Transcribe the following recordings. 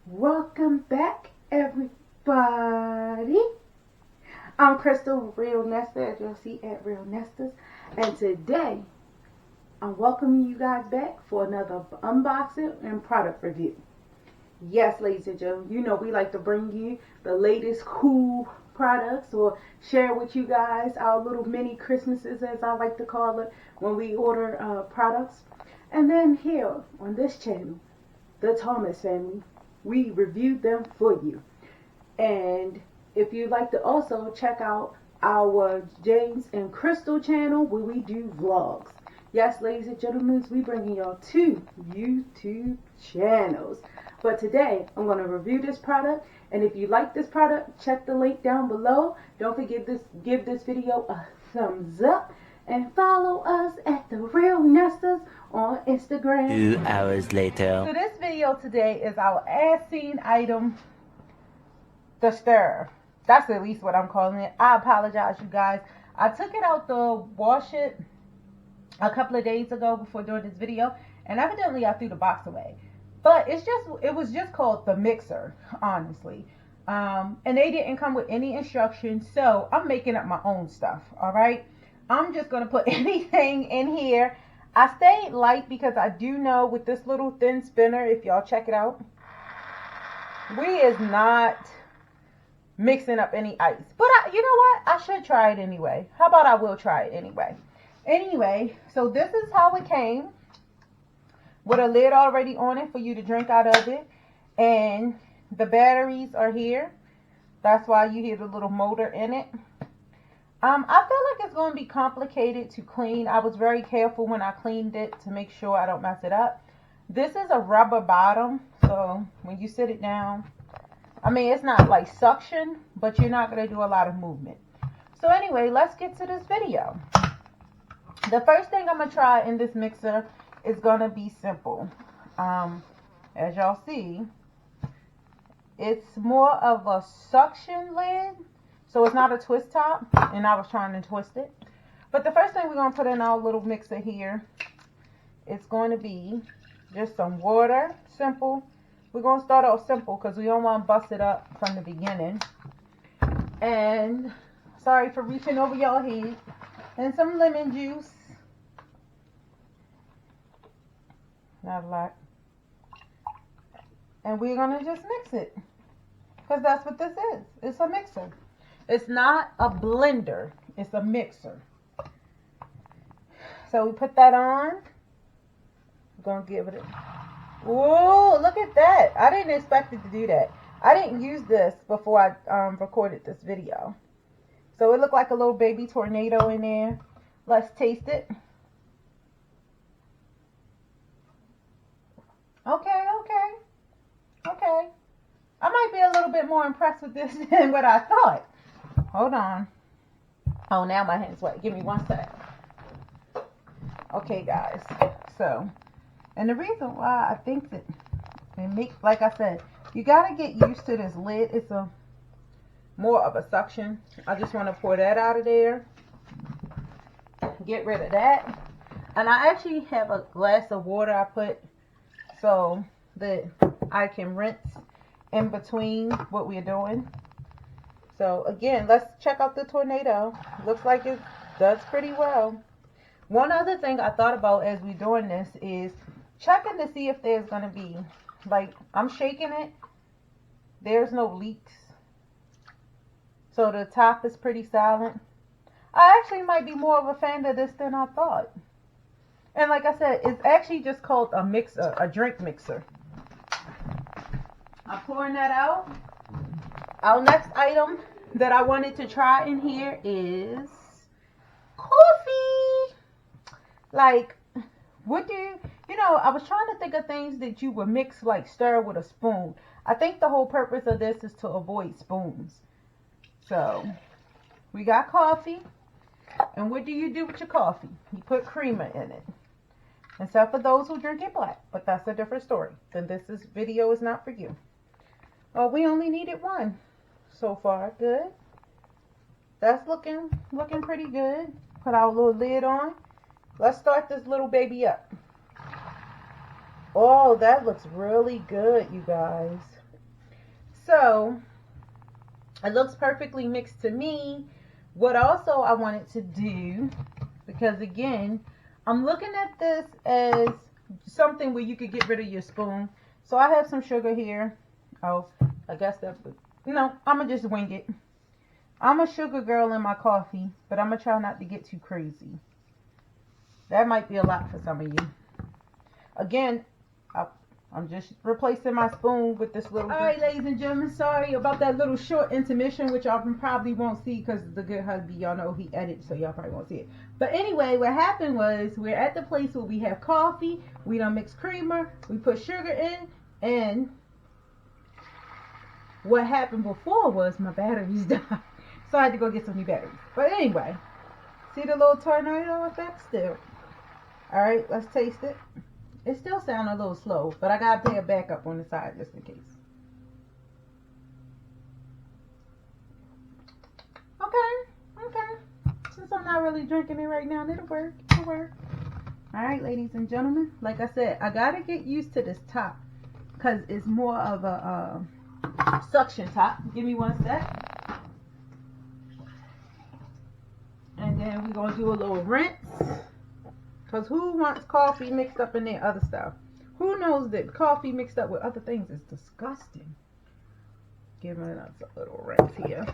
Welcome back, everybody. I'm Crystal, Real Nesta, as you'll see at Real Nestas, and today I'm welcoming you guys back for another unboxing and product review. Yes, ladies and gentlemen, you know we like to bring you the latest cool products or share with you guys our little mini Christmases, as I like to call it, when we order products. And then here on this channel, the Thomas family, we reviewed them for you. And if you'd like to also check out our James and Crystal channel where we do vlogs. Yes, ladies and gentlemen, we bringing y'all two YouTube channels. But today, I'm going to review this product. And if you like this product, check the link down below. Don't forget to give this video a thumbs up. And follow us at The Real Nestas on Instagram. 2 hours later. So this video today is our as-seen item, the stir. That's at least what I'm calling it. I apologize, you guys. I took it out to wash it a couple of days ago before doing this video, and evidently I threw the box away. But it was just called the mixer, honestly. And they didn't come with any instructions, so I'm making up my own stuff, all right? I'm just going to put anything in here. I stayed light because I do know with this little thin spinner, if y'all check it out, we is not mixing up any ice. But you know what? I should try it anyway. How about I will try it anyway? Anyway, so this is how it came, with a lid already on it for you to drink out of it. And the batteries are here. That's why you hear the little motor in it. I feel like it's going to be complicated to clean. I was very careful when I cleaned it to make sure I don't mess it up. This is a rubber bottom, so when you sit it down, I mean, it's not like suction, but you're not going to do a lot of movement. So anyway, let's get to this video. The first thing I'm going to try in this mixer is going to be simple. As y'all see, it's more of a suction lid. So it's not a twist top, and I was trying to twist it. But the first thing we're going to put in our little mixer here, it's going to be just some water, simple. We're going to start off simple because we don't want to bust it up from the beginning. And sorry for reaching over y'all head. And some lemon juice. Not a lot. And we're going to just mix it. Because that's what this is. It's a mixer. It's not a blender. It's a mixer. So we put that on. We're going to give it a... Whoa, look at that. I didn't expect it to do that. I didn't use this before I recorded this video. So it looked like a little baby tornado in there. Let's taste it. Okay. I might be a little bit more impressed with this than what I thought. Hold on. Oh, now my hand's wet. Give me 1 sec. Okay, guys. So, and the reason why I think that it makes, like I said, you got to get used to this lid. It's a more of a suction. I just want to pour that out of there. Get rid of that. And I actually have a glass of water I put so that I can rinse in between what we're doing. So again, let's check out the tornado. Looks like it does pretty well. One other thing I thought about as we're doing this is checking to see if there's going to be, like, I'm shaking it. There's no leaks. So the top is pretty silent. I actually might be more of a fan of this than I thought. And like I said, it's actually just called a mixer, a drink mixer. I'm pouring that out. Our next item that I wanted to try in here is coffee. Like, what do you know, I was trying to think of things that you would mix, like stir with a spoon. I think the whole purpose of this is to avoid spoons. So, we got coffee. And what do you do with your coffee? You put creamer in it. Except for those who drink it black. But that's a different story. Then this video is not for you. Oh, we only needed one. So far, good. That's looking pretty good. Put our little lid on. Let's start this little baby up. Oh, that looks really good, you guys. So it looks perfectly mixed to me. What also I wanted to do, because again, I'm looking at this as something where you could get rid of your spoon. So I have some sugar here. Oh, I guess that would, no, I'm going to just wing it. I'm a sugar girl in my coffee, but I'm going to try not to get too crazy. That might be a lot for some of you. Again, I'm just replacing my spoon with this little. Alright, ladies and gentlemen, sorry about that little short intermission, which y'all probably won't see because the good husband, y'all know he edits, so y'all probably won't see it. But anyway, what happened was we're at the place where we have coffee, we done mix creamer, we put sugar in, and what happened before was my batteries died. So I had to go get some new batteries. But anyway, see the little tornado effect still. Alright, let's taste it. It still sounds a little slow, but I gotta pay a backup on the side just in case. Okay. Since I'm not really drinking it right now, it'll work. Alright, ladies and gentlemen, like I said, I gotta get used to this top because it's more of a suction top. Give me one sec. And then we're gonna do a little rinse. Because who wants coffee mixed up in their other stuff? Who knows that coffee mixed up with other things is disgusting? Giving us a little rinse here.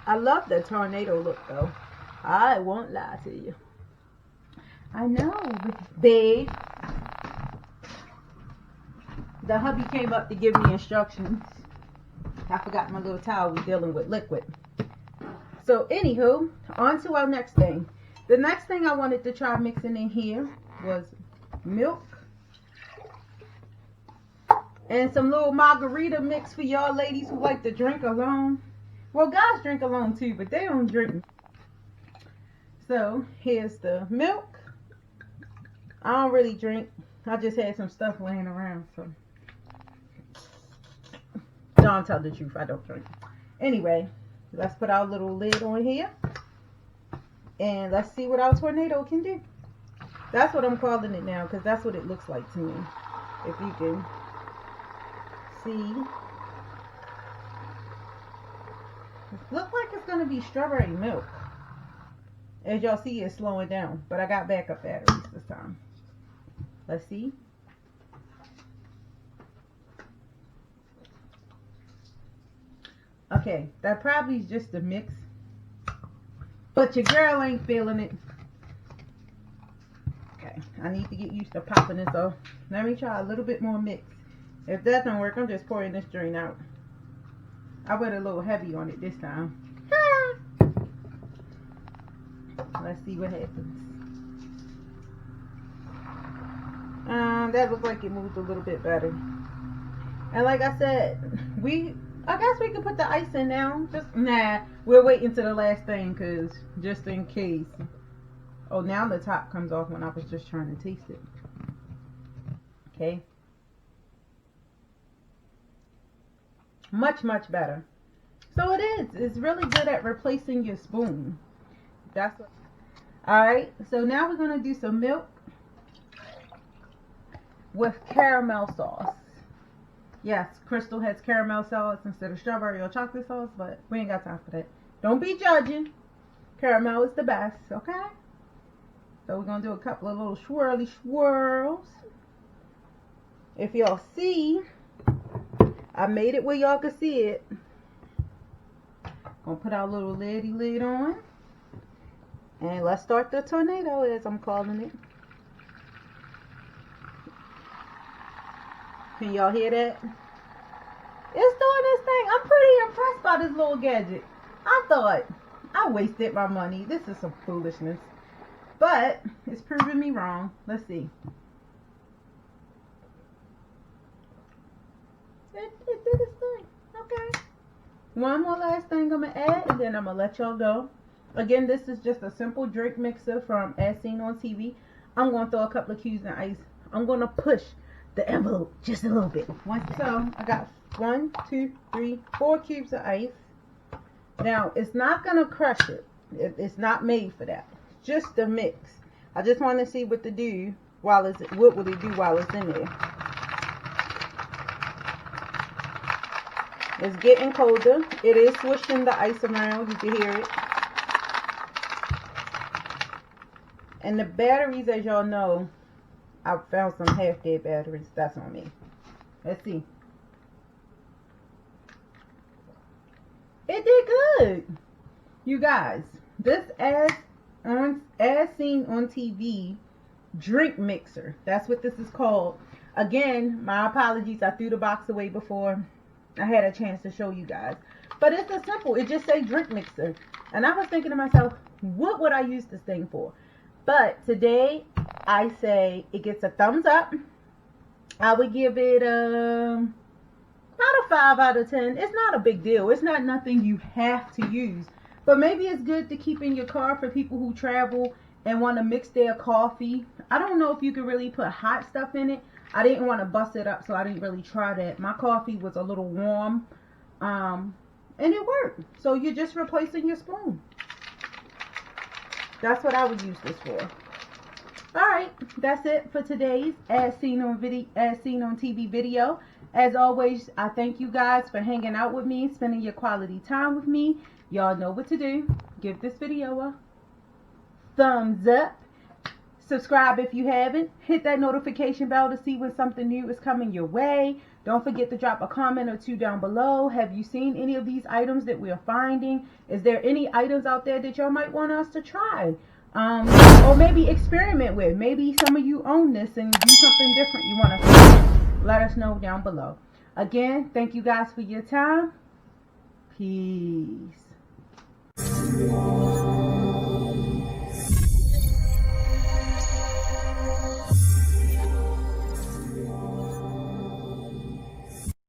I love the tornado look though. I won't lie to you. I know, babe. The hubby came up to give me instructions. I forgot my little towel. We're dealing with liquid. So anywho, on to our next thing. The next thing I wanted to try mixing in here was milk and some little margarita mix for y'all ladies who like to drink alone. Well, guys drink alone too, but they don't drink. So here's the milk. I don't really drink. I just had some stuff laying around, so don't tell the truth, I don't drink. Anyway, let's put our little lid on here. And let's see what our tornado can do. That's what I'm calling it now, because that's what it looks like to me. If you can see. It looks like it's going to be strawberry milk. As y'all see, it's slowing down. But I got backup batteries this time. Let's see. Okay, that probably is just a mix. But your girl ain't feeling it. Okay, I need to get used to popping this off. Let me try a little bit more mix. If that don't work, I'm just pouring this drain out. I went a little heavy on it this time. Let's see what happens. That looks like it moved a little bit better. And like I said, I guess we can put the ice in now. We're waiting to the last thing because just in case. Oh, now the top comes off when I was just trying to taste it. Okay. Much better. So it is. It's really good at replacing your spoon. That's what. Alright, so now we're going to do some milk with caramel sauce. Yes, Crystal has caramel sauce instead of strawberry or chocolate sauce, but we ain't got time for that. Don't be judging. Caramel is the best, okay? So we're going to do a couple of little swirly swirls. If y'all see, I made it where y'all can see it. Gonna put our little lid on. And let's start the tornado, as I'm calling it. Can y'all hear that? It's doing this thing. I'm pretty impressed by this little gadget. I thought I wasted my money. This is some foolishness. But it's proving me wrong. Let's see. It did its thing. Okay. One more last thing I'm going to add, and then I'm going to let y'all go. Again, this is just a simple drink mixer from As Seen on TV. I'm going to throw a couple of cubes in ice. I'm going to push the envelope just a little bit. So I got 1, 2, 3, 4 cubes of ice. Now, it's not going to crush it. It's not made for that. Just a mix. I just want to see what will it do while it's in there. It's getting colder. It is swishing the ice around. You can hear it. And the batteries, as y'all know, I found some half-dead batteries. That's on me. Let's see. It did good. You guys, this as seen on TV drink mixer. That's what this is called. Again, my apologies. I threw the box away before I had a chance to show you guys. But it's a simple. It just say drink mixer. And I was thinking to myself, what would I use this thing for? But today, I say it gets a thumbs up. I would give it about a 5 out of 10. It's not a big deal. It's not nothing you have to use. But maybe it's good to keep in your car for people who travel and want to mix their coffee. I don't know if you can really put hot stuff in it. I didn't want to bust it up, so I didn't really try that. My coffee was a little warm, and it worked. So you're just replacing your spoon. That's what I would use this for. Alright, that's it for today's As Seen on TV video. As always, I thank you guys for hanging out with me, spending your quality time with me. Y'all know what to do. Give this video a thumbs up. Subscribe if you haven't. Hit that notification bell to see when something new is coming your way. Don't forget to drop a comment or two down below. Have you seen any of these items that we are finding? Is there any items out there that y'all might want us to try? Or maybe experiment with. Maybe some of you own this and do something different you want to try. Let us know down below. Again, thank you guys for your time. Peace.